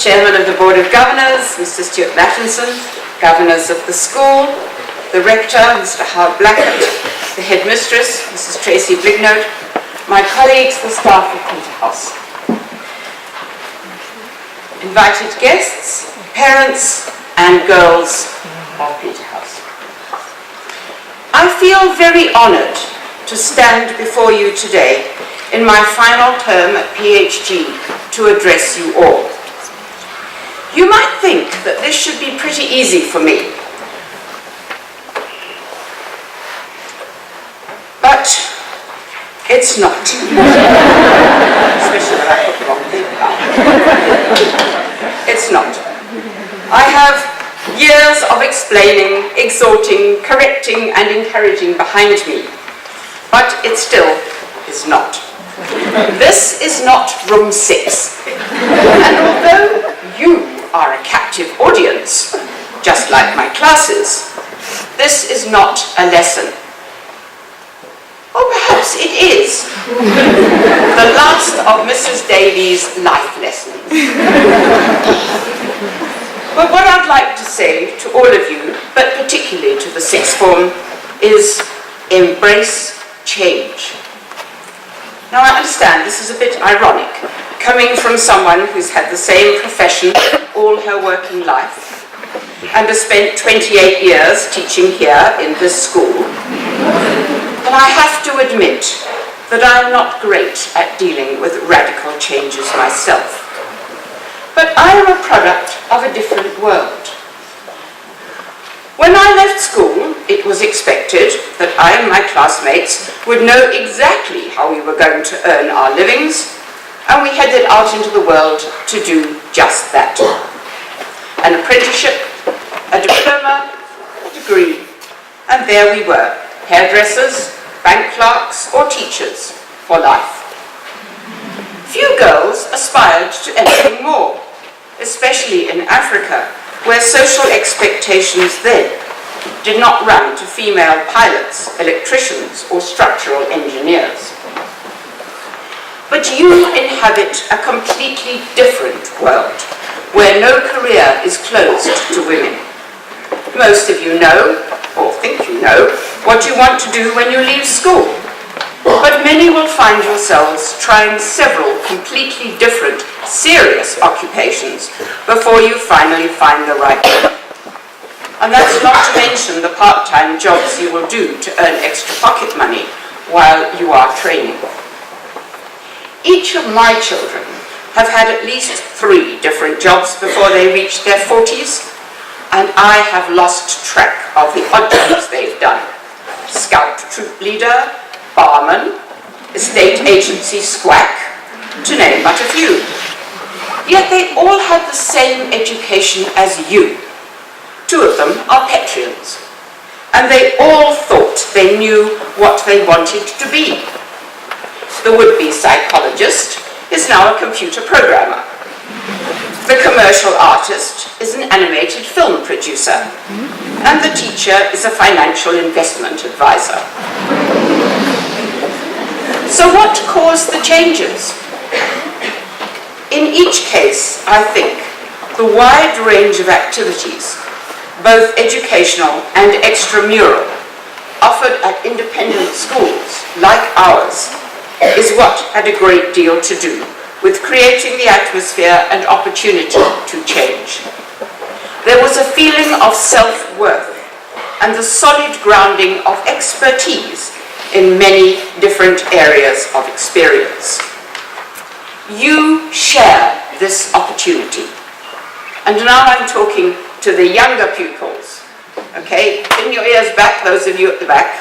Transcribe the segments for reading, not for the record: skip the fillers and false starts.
Chairman of the Board of Governors, Mr. Stuart Lattinson, Governors of the school, the Rector, Mr. Howard Blackett, the Headmistress, Mrs. Tracy Blignode, my colleagues, the staff of Peterhouse. Invited guests, parents and girls of Peterhouse. I feel very honoured to stand before you today in my final term at PHG to address you all. You might think that this should be pretty easy for me, but it's not. Especially when I put the wrong paper down. It's not. I have years of explaining, exhorting, correcting and encouraging behind me, but it still is not. This is not room 6. And although you are a captive audience, just like my classes, this is not a lesson. Or perhaps it is. The last of Mrs. Davies' life lessons. But what I'd like to say to all of you, but particularly to the sixth form, is embrace change. Now I understand this is a bit ironic, coming from someone who's had the same profession all her working life and has spent 28 years teaching here in this school. But I have to admit that I'm not great at dealing with radical changes myself. But I am a product of a different world. When I left school, it was expected that I and my classmates would know exactly how we were going to earn our livings, and we headed out into the world to do just that. An apprenticeship, a diploma, a degree, and there we were, hairdressers, bank clerks, or teachers for life. Few girls aspired to anything more, especially in Africa, where social expectations then did not run to female pilots, electricians, or structural engineers. But you inhabit a completely different world, where no career is closed to women. Most of you know, or think you know, what you want to do when you leave school. But many will find yourselves trying several completely different, serious occupations before you finally find the right one. And that's not to mention the part-time jobs you will do to earn extra pocket money while you are training. Each of my children have had at least 3 different jobs before they reached their 40s, and I have lost track of the odd jobs they've done. Scout troop leader, barman, estate agency squack, to name but a few. Yet they all had the same education as you. 2 of them are Petrians, and they all thought they knew what they wanted to be. The would-be psychologist is now a computer programmer. The commercial artist is an animated film producer, and the teacher is a financial investment advisor. So what caused the changes? In each case, I think, the wide range of activities, both educational and extramural, offered at independent schools like ours, is what had a great deal to do with creating the atmosphere and opportunity to change. There was a feeling of self-worth and the solid grounding of expertise in many different areas of experience. You share this opportunity. And now I'm talking to the younger pupils. Okay, pin your ears back, those of you at the back.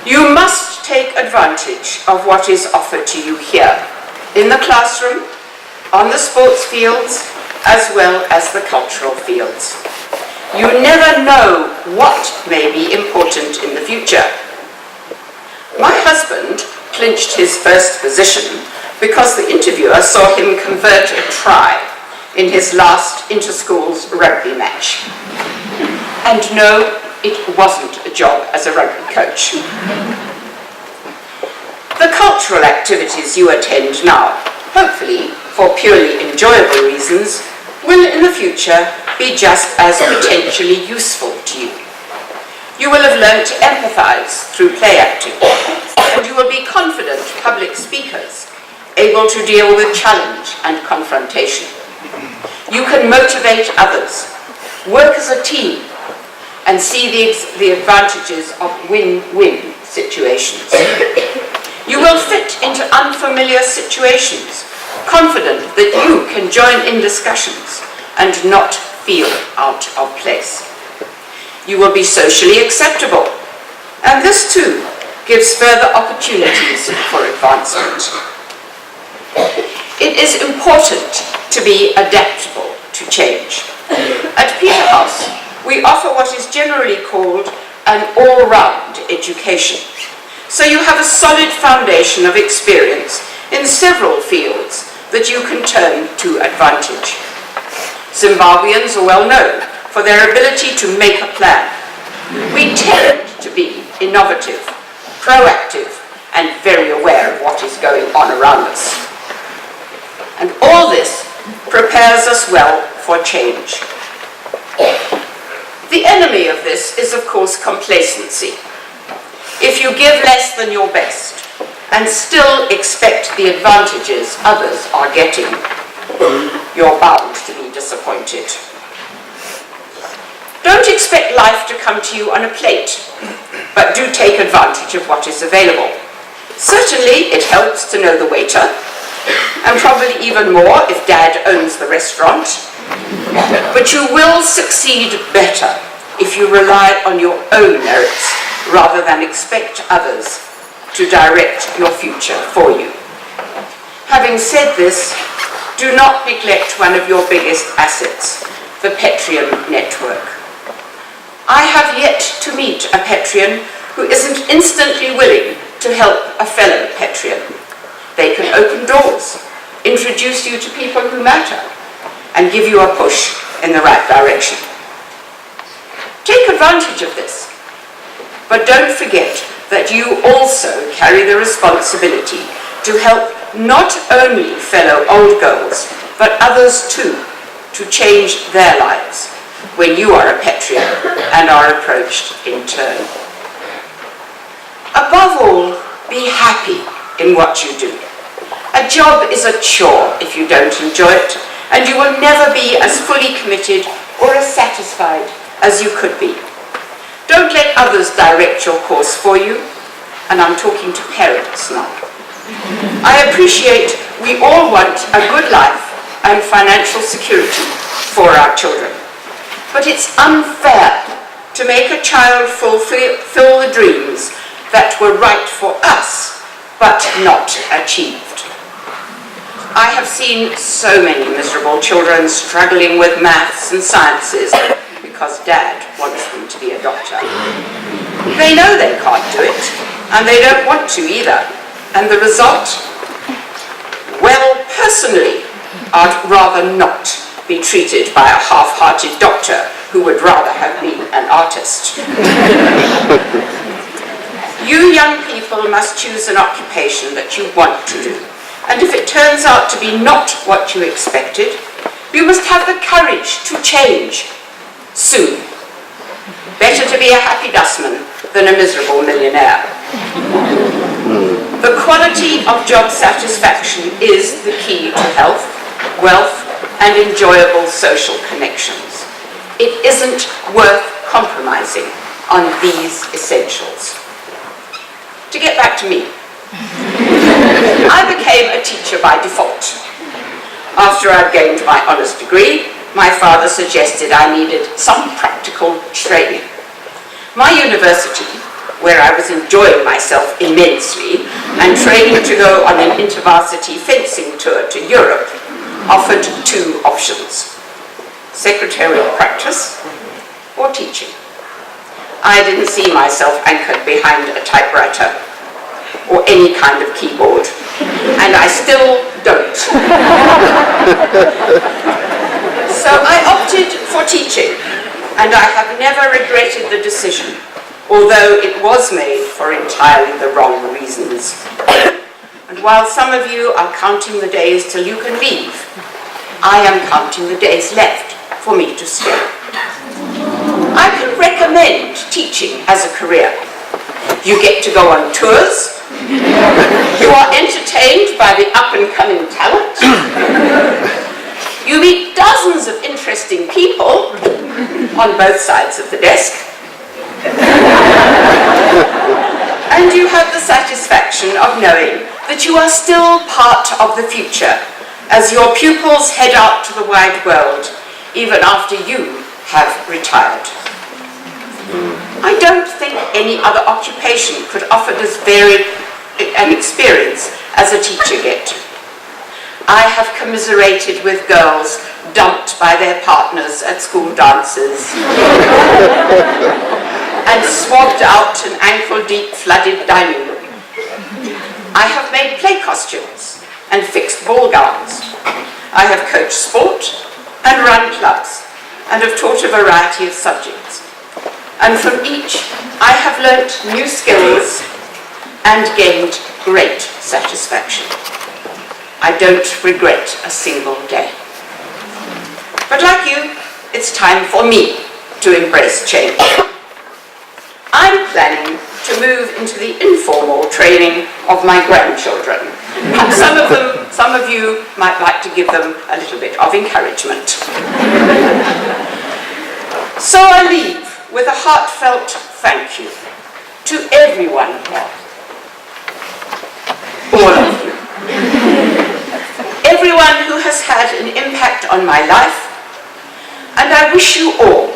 You must take advantage of what is offered to you here, in the classroom, on the sports fields, as well as the cultural fields. You never know what may be important in the future. My husband clinched his first position because the interviewer saw him convert a try in his last inter-schools rugby match. And no, it wasn't a job as a rugby coach. The cultural activities you attend now hopefully for purely enjoyable reasons, will in the future be just as potentially useful to you. You will have learned to empathize through play acting, and you will be confident public speakers, able to deal with challenge and confrontation. You can motivate others, work as a team, and see the advantages of win-win situations. You will fit into unfamiliar situations, confident that you can join in discussions and not feel out of place. You will be socially acceptable, and this too gives further opportunities for advancement. It is important to be adaptable to change. At Peterhouse, we offer what is generally called an all-round education. So you have a solid foundation of experience in several fields that you can turn to advantage. Zimbabweans are well known for their ability to make a plan. We tend to be innovative, proactive, and very aware of what is going on around us. And all this prepares us well for change. The enemy of this is, of course, complacency. If you give less than your best and still expect the advantages others are getting, you're bound to be disappointed. Don't expect life to come to you on a plate, but do take advantage of what is available. Certainly, it helps to know the waiter, and probably even more if Dad owns the restaurant. But you will succeed better if you rely on your own merits rather than expect others to direct your future for you. Having said this, do not neglect one of your biggest assets, the Patreon network. I have yet to meet a Patreon who isn't instantly willing to help a fellow Patreon. They can open doors, introduce you to people who matter, and give you a push in the right direction. Take advantage of this, but don't forget that you also carry the responsibility to help not only fellow old girls, but others too, to change their lives when you are a Patreon and are approached in turn. Above all, be happy in what you do. A job is a chore if you don't enjoy it, and you will never be as fully committed or as satisfied as you could be. Don't let others direct your course for you, and I'm talking to parents now. I appreciate we all want a good life and financial security for our children, but it's unfair to make a child fulfill the dreams that were right for us, but not achieved. I have seen so many miserable children struggling with maths and sciences because Dad wants them to be a doctor. They know they can't do it, and they don't want to either. And the result? Well, personally, I'd rather not be treated by a half-hearted doctor who would rather have been an artist. You young people must choose an occupation that you want to do. And if it turns out to be not what you expected, you must have the courage to change soon. Better to be a happy dustman than a miserable millionaire. The quality of job satisfaction is the key to health, wealth, and enjoyable social connections. It isn't worth compromising on these essentials. To get back to me, I became a teacher by default. After I'd gained my honours degree, my father suggested I needed some practical training. My university, where I was enjoying myself immensely and training to go on an intervarsity fencing tour to Europe, offered two options: secretarial practice or teaching. I didn't see myself anchored behind a typewriter or any kind of keyboard, and I still don't. So I opted for teaching, and I have never regretted the decision, although it was made for entirely the wrong reasons. And And while some of you are counting the days till you can leave, I am counting the days left for me to stay. I can recommend teaching as a career. You get to go on tours. You are entertained by the up-and-coming talent. You meet dozens of interesting people on both sides of the desk. And you have the satisfaction of knowing that you are still part of the future as your pupils head out to the wide world, even after you have retired. I don't think any other occupation could offer as varied an experience as a teacher get. I have commiserated with girls dumped by their partners at school dances and swabbed out an ankle-deep flooded dining room. I have made play costumes and fixed ball gowns. I have coached sport and run clubs and have taught a variety of subjects. And from each, I have learnt new skills and gained great satisfaction. I don't regret a single day. But like you, it's time for me to embrace change. I'm planning to move into the informal training of my grandchildren. And some of you might like to give them a little bit of encouragement. So I leave with a heartfelt thank you to everyone here. All of you. Everyone who has had an impact on my life, and I wish you all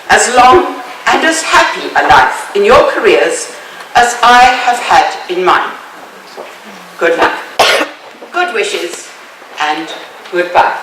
as long and as happy a life in your careers as I have had in mine. Good luck, good wishes, and goodbye.